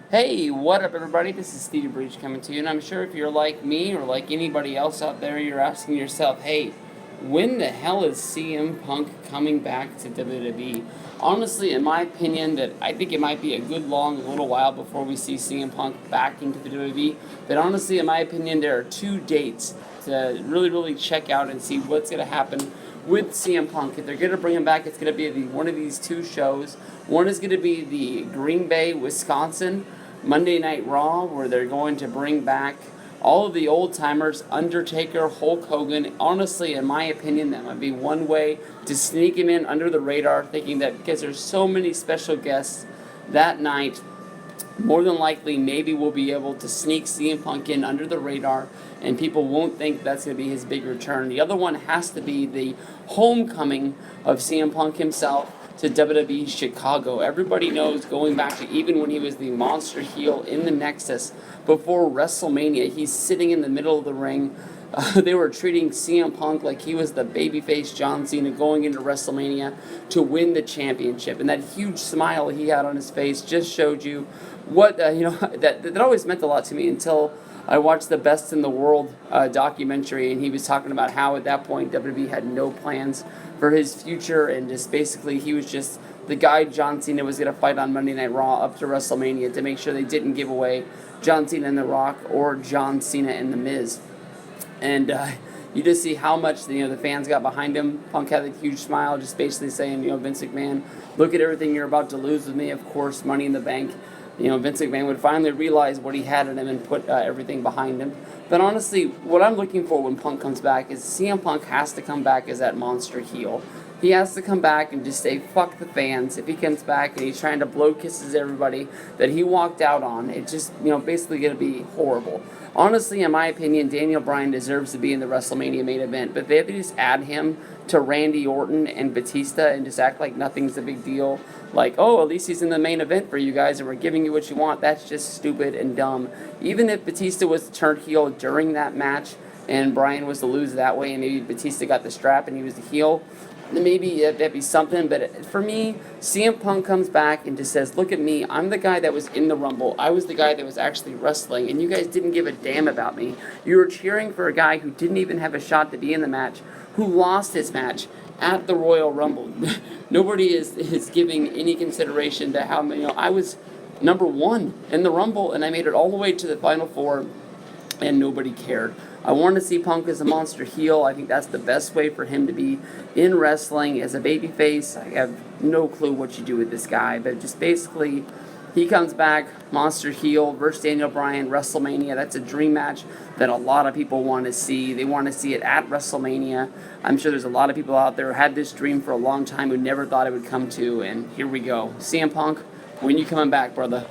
Hey, what up, everybody? This is Steve Breach coming to you, and I'm sure if you're like me or like anybody else out there, you're asking yourself, hey, when the hell is CM Punk coming back to WWE? Honestly, in my opinion, that I think it might be a good long little while before we see CM Punk back into the WWE. But honestly, in my opinion, there are two dates to really check out and see what's going to happen with CM Punk. If they're going to bring him back, it's going to be one of these two shows. One is going to be the Green Bay, Wisconsin Monday Night Raw, where they're going to bring back all of the old timers, Undertaker, Hulk Hogan. Honestly, in my opinion, that might be one way to sneak him in under the radar, thinking that because there's so many special guests that night, more than likely, maybe we'll be able to sneak CM Punk in under the radar, and people won't think that's going to be his big return. The other one has to be the homecoming of CM Punk himself to WWE Chicago. Everybody knows, going back to even when he was the monster heel in the Nexus before WrestleMania, he's sitting in the middle of the ring. They were treating CM Punk like he was the babyface John Cena going into WrestleMania to win the championship. And that huge smile he had on his face just showed you what, that always meant a lot to me until I watched the Best in the World documentary, and he was talking about how at that point WWE had no plans for his future, and just basically he was just the guy John Cena was going to fight on Monday Night Raw up to WrestleMania to make sure they didn't give away John Cena and The Rock or John Cena and The Miz. And you just see how much the fans got behind him. Punk had a huge smile, just basically saying, Vince McMahon, look at everything you're about to lose with me. Of course, Money in the Bank. Vince McMahon would finally realize what he had in him and put everything behind him. But honestly, what I'm looking for when Punk comes back is CM Punk has to come back as that monster heel. He has to come back and just say, fuck the fans. If he comes back and he's trying to blow kisses everybody that he walked out on, it's just, basically going to be horrible. Honestly, in my opinion, Daniel Bryan deserves to be in the WrestleMania main event, but they have to just add him to Randy Orton and Batista and just act like nothing's a big deal. Like, oh, at least he's in the main event for you guys and we're giving you what you want. That's just stupid and dumb. Even if Batista was turned heel during that match and Bryan was to lose that way and maybe Batista got the strap and he was the heel, maybe that'd be something. But for me, CM Punk comes back and just says, look at me, I'm the guy that was in the Rumble. I was the guy that was actually wrestling, and you guys didn't give a damn about me. You were cheering for a guy who didn't even have a shot to be in the match, who lost his match at the Royal Rumble. Nobody is giving any consideration to how many, I was number one in the Rumble, and I made it all the way to the Final Four, and nobody cared. I want to see Punk as a monster heel. I think that's the best way for him to be in wrestling as a babyface. I have no clue what you do with this guy, but just basically, he comes back, monster heel versus Daniel Bryan, WrestleMania. That's a dream match that a lot of people want to see. They want to see it at WrestleMania. I'm sure there's a lot of people out there who had this dream for a long time who never thought it would come to, and here we go. CM Punk, when you coming back, brother?